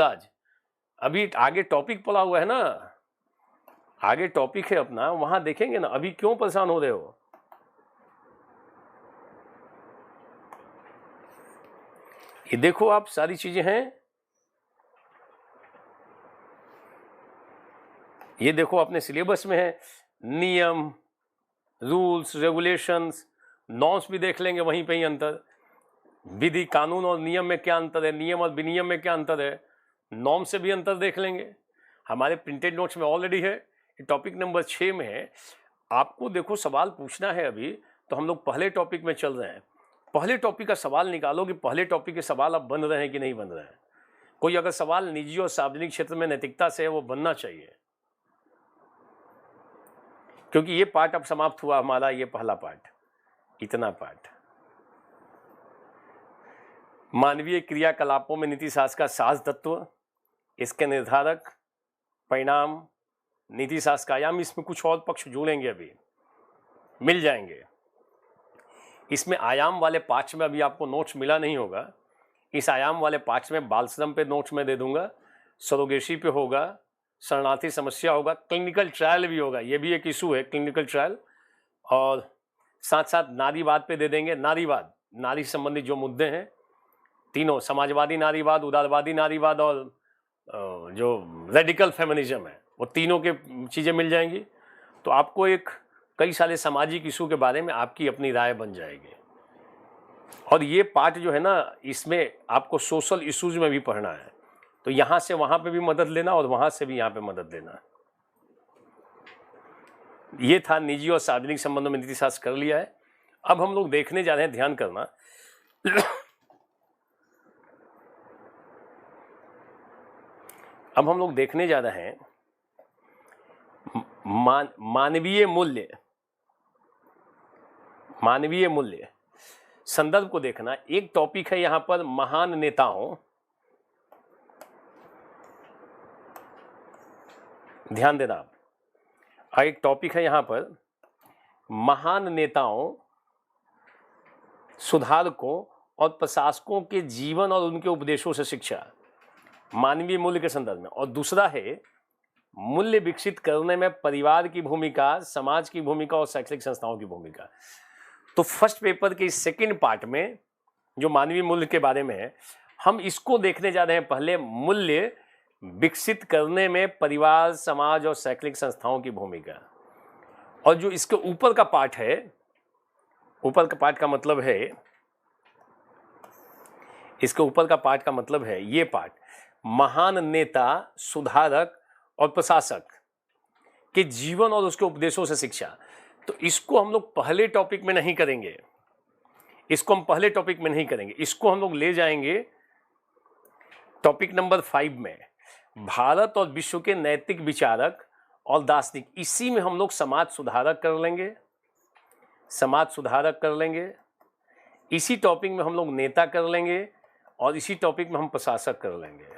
आज अभी आगे टॉपिक पड़ा हुआ है ना, आगे टॉपिक है अपना, वहां देखेंगे ना। अभी क्यों परेशान हो रहे हो? ये देखो आप, सारी चीजें हैं। ये देखो अपने सिलेबस में है, नियम, रूल्स, रेगुलेशंस, नॉर्म्स भी देख लेंगे वहीं पे ही अंतर। विधि, कानून और नियम में क्या अंतर है, नियम और विनियम में क्या अंतर है, नॉर्म से भी अंतर देख लेंगे। हमारे प्रिंटेड नोट्स में ऑलरेडी है। टॉपिक नंबर 6 में है। आपको देखो सवाल पूछना है अभी, तो हम लोग पहले टॉपिक में चल रहे हैं। पहले टॉपिक का सवाल निकालो कि पहले टॉपिक के सवाल अब बन रहे हैं कि नहीं बन रहे हैं। कोई अगर सवाल निजी और सार्वजनिक क्षेत्र में नैतिकता से है, वो बनना चाहिए, क्योंकि ये पार्ट अब समाप्त हुआ हमारा, ये पहला पार्ट, इतना पार्ट। मानवीय क्रियाकलापों में नीति शास्त्र का साज तत्व, इसके निर्धारक, परिणाम, नीति शास्त्र का आयाम। इसमें कुछ और पक्ष जुड़ेंगे, अभी मिल जाएंगे। इसमें आयाम वाले पार्ट में अभी आपको नोट्स मिला नहीं होगा। इस आयाम वाले पार्ट में बाल श्रम पे नोट्स में दे दूंगा, सरोगेसी पे होगा, शरणार्थी समस्या होगा, क्लिनिकल ट्रायल भी होगा। ये भी एक इशू है, क्लिनिकल ट्रायल। और साथ साथ नारीवाद पे दे देंगे। नारीवाद, नारी संबंधित जो मुद्दे हैं तीनों, समाजवादी नारीवाद, उदारवादी नारीवाद और जो रेडिकल फेमिनिज्म है, वो तीनों के चीज़ें मिल जाएंगी। तो आपको एक कई सारे सामाजिक इशू के बारे में आपकी अपनी राय बन जाएगी। और ये पार्ट जो है ना, इसमें आपको सोशल इश्यूज में भी पढ़ना है, तो यहाँ से वहाँ पे भी मदद लेना और वहाँ से भी यहाँ पे मदद लेना। ये था निजी और सार्वजनिक संबंधों में नीति शास्त्र कर लिया है। अब हम लोग देखने जा रहे हैं, ध्यान करना, अब हम लोग देखने जा रहे हैं मानवीय मूल्य। मानवीय मूल्य संदर्भ को देखना। एक टॉपिक है यहां पर महान नेताओं, ध्यान देना आप। एक टॉपिक है यहां पर महान नेताओं, सुधारकों और प्रशासकों के जीवन और उनके उपदेशों से शिक्षा, मानवीय मूल्य के संदर्भ में। और दूसरा है मूल्य विकसित करने में परिवार की भूमिका, समाज की भूमिका और शैक्षणिक संस्थाओं की भूमिका। तो फर्स्ट पेपर के इस सेकंड पार्ट में जो मानवीय मूल्य के बारे में है, हम इसको देखने जा रहे हैं। पहले मूल्य विकसित करने में परिवार, समाज और शैक्षणिक संस्थाओं की भूमिका। और जो इसके ऊपर का पार्ट है, ऊपर का पार्ट का मतलब है, इसके ऊपर का पार्ट का मतलब है ये पार्ट, महान नेता, सुधारक और प्रशासक के जीवन और उसके उपदेशों से शिक्षा। तो इसको हम लोग पहले टॉपिक में नहीं करेंगे, इसको हम पहले टॉपिक में नहीं करेंगे, इसको हम लोग ले जाएंगे टॉपिक नंबर 5 में, भारत और विश्व के नैतिक विचारक और दार्शनिक। इसी में हम लोग समाज सुधारक कर लेंगे, समाज सुधारक कर लेंगे। इसी टॉपिक में हम लोग नेता कर लेंगे और इसी टॉपिक में हम प्रशासक कर लेंगे।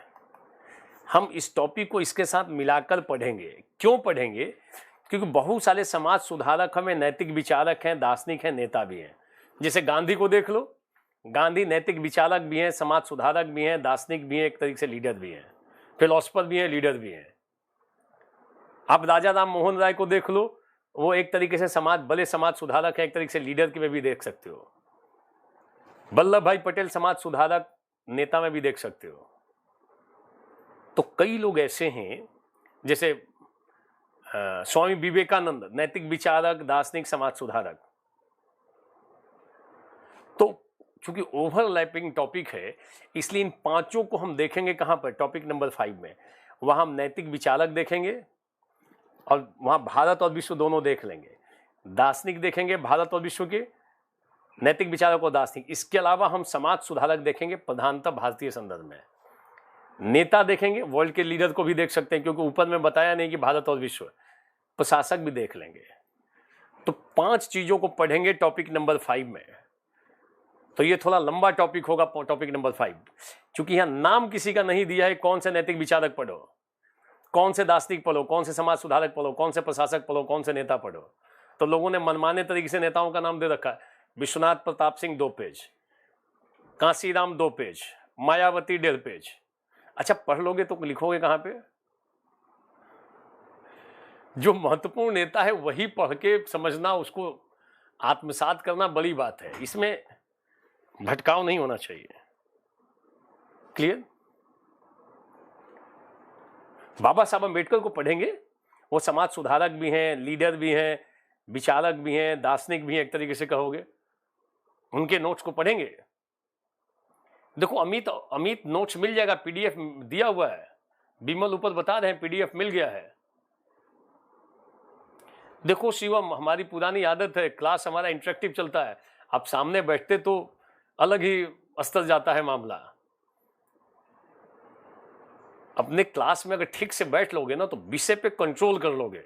हम इस टॉपिक को इसके साथ मिलाकर पढ़ेंगे। क्यों पढ़ेंगे? क्योंकि बहुत सारे समाज सुधारक हमें नैतिक विचारक हैं, दार्शनिक हैं, नेता भी हैं। जैसे गांधी को देख लो, गांधी नैतिक विचारक भी हैं, समाज सुधारक भी हैं, दार्शनिक भी हैं, एक तरीके से लीडर भी हैं, फिलोसफर भी हैं, लीडर भी हैं। आप राजा राम मोहन राय को देख लो, वो एक तरीके से बड़े समाज सुधारक हैं, एक तरीके से लीडर के में भी देख सकते हो। वल्लभ भाई पटेल समाज सुधारक, नेता में भी देख सकते हो। तो कई लोग ऐसे हैं, जैसे स्वामी विवेकानंद, नैतिक विचारक, दार्शनिक, समाज सुधारक। तो चूंकि ओवरलैपिंग टॉपिक है, इसलिए इन पांचों को हम देखेंगे कहां पर, टॉपिक नंबर 5 में। वहां हम नैतिक विचारक देखेंगे और वहां भारत और विश्व दोनों देख लेंगे। दार्शनिक देखेंगे, भारत और विश्व के, नैतिक विचारक और दार्शनिक। इसके अलावा हम समाज सुधारक देखेंगे, प्रधानतः भारतीय संदर्भ में। नेता देखेंगे, वर्ल्ड के लीडर को भी देख सकते हैं, क्योंकि ऊपर में बताया नहीं कि भारत और विश्व। प्रशासक भी देख लेंगे। तो 5 चीजों को पढ़ेंगे टॉपिक नंबर 5 में। तो ये थोड़ा लंबा टॉपिक होगा, टॉपिक नंबर 5, क्योंकि यहां नाम किसी का नहीं दिया है। कौन से नैतिक विचारक पढ़ो, कौन से दार्शनिक पढ़ो, कौन से समाज सुधारक पढ़ो, कौन से प्रशासक पढ़ो, कौन से नेता पढ़ो। तो लोगों ने मनमाने तरीके से नेताओं का नाम दे रखा है। Vishwanath Pratap Singh 2 page, Kanshiram 2 page, Mayawati 1.5 page. अच्छा पढ़ लोगे तो लिखोगे कहां पे? जो महत्वपूर्ण नेता है वही पढ़ के समझना, उसको आत्मसात करना बड़ी बात है, इसमें भटकाव नहीं होना चाहिए। क्लियर? बाबा साहब अम्बेडकर को पढ़ेंगे, वो समाज सुधारक भी हैं, लीडर भी हैं, विचारक भी हैं, दार्शनिक भी हैं, एक तरीके से कहोगे। उनके नोट्स को पढ़ेंगे। देखो अमित नोट्स मिल जाएगा, पीडीएफ दिया हुआ है, बिमल ऊपर बता रहे हैं पीडीएफ मिल गया है। देखो शिवम, हमारी पुरानी आदत है, क्लास हमारा इंटरेक्टिव चलता है, आप सामने बैठते तो अलग ही स्तर जाता है मामला। अपने क्लास में अगर ठीक से बैठ लोगे ना तो विषय पे कंट्रोल कर लोगे,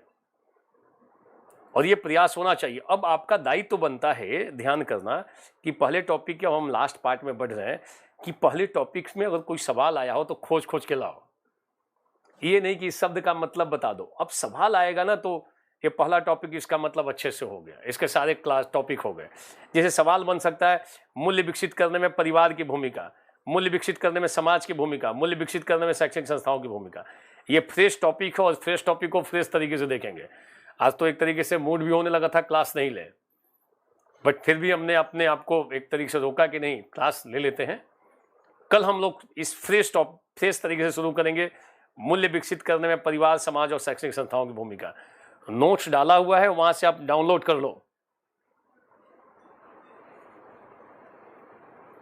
और ये प्रयास होना चाहिए। अब आपका दायित्व तो बनता है ध्यान करना कि पहले टॉपिक के, हम लास्ट पार्ट में बढ़ रहे हैं, कि पहले टॉपिक्स में अगर कोई सवाल आया हो तो खोज खोज के लाओ। ये नहीं कि इस शब्द का मतलब बता दो। अब सवाल आएगा ना तो ये पहला टॉपिक, इसका मतलब अच्छे से हो गया, इसके सारे क्लास टॉपिक हो गए। जैसे सवाल बन सकता है मूल्य विकसित करने में परिवार की भूमिका, मूल्य विकसित करने में समाज की भूमिका, मूल्य विकसित करने में शैक्षणिक संस्थाओं की भूमिका। ये फ्रेश टॉपिक है और फ्रेश टॉपिक को फ्रेश तरीके से देखेंगे। आज तो एक तरीके से मूड भी होने लगा था क्लास नहीं ले, बट फिर भी हमने अपने आप को एक तरीके से रोका कि नहीं क्लास ले लेते हैं। कल हम लोग इस फ्रेश तरीके से शुरू करेंगे, मूल्य विकसित करने में परिवार, समाज और शैक्षणिक संस्थाओं की भूमिका। नोट्स डाला हुआ है, वहां से आप डाउनलोड कर लो,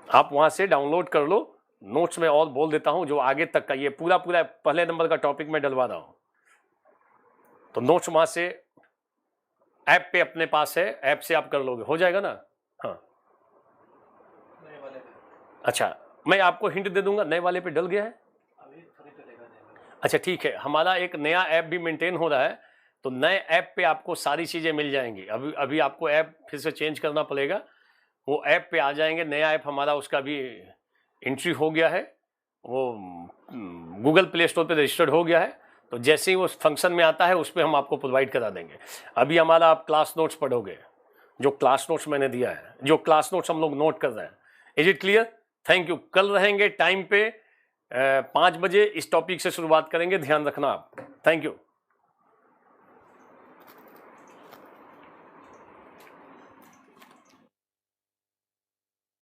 आप वहां से डाउनलोड कर लो। नोट्स में और बोल देता हूं जो आगे तक का, ये पूरा पहले नंबर का टॉपिक में डलवा रहा हूं, तो नोट्स वहां से ऐप पे अपने पास है, ऐप से आप कर लोगे, हो जाएगा ना? हाँ अच्छा, मैं आपको हिंट दे दूंगा, नए वाले पे डल गया है। अच्छा ठीक है, हमारा एक नया ऐप भी मेंटेन हो रहा है, तो नए ऐप पे आपको सारी चीजें मिल जाएंगी। अभी आपको ऐप फिर से चेंज करना पड़ेगा, वो ऐप पे आ जाएंगे। नया ऐप हमारा, उसका भी एंट्री हो गया है, वो गूगल प्ले स्टोर पे रजिस्टर्ड हो गया है, तो जैसे ही वो फंक्शन में आता है उस पर हम आपको प्रोवाइड करा देंगे। अभी हमारा आप क्लास नोट्स पढ़ोगे, जो क्लास नोट्स मैंने दिया है, जो क्लास नोट्स हम लोग नोट कर रहे हैं। Is it clear? Thank you. कल रहेंगे टाइम पे 5 बजे, इस टॉपिक से शुरुआत करेंगे, ध्यान रखना आप। Thank you.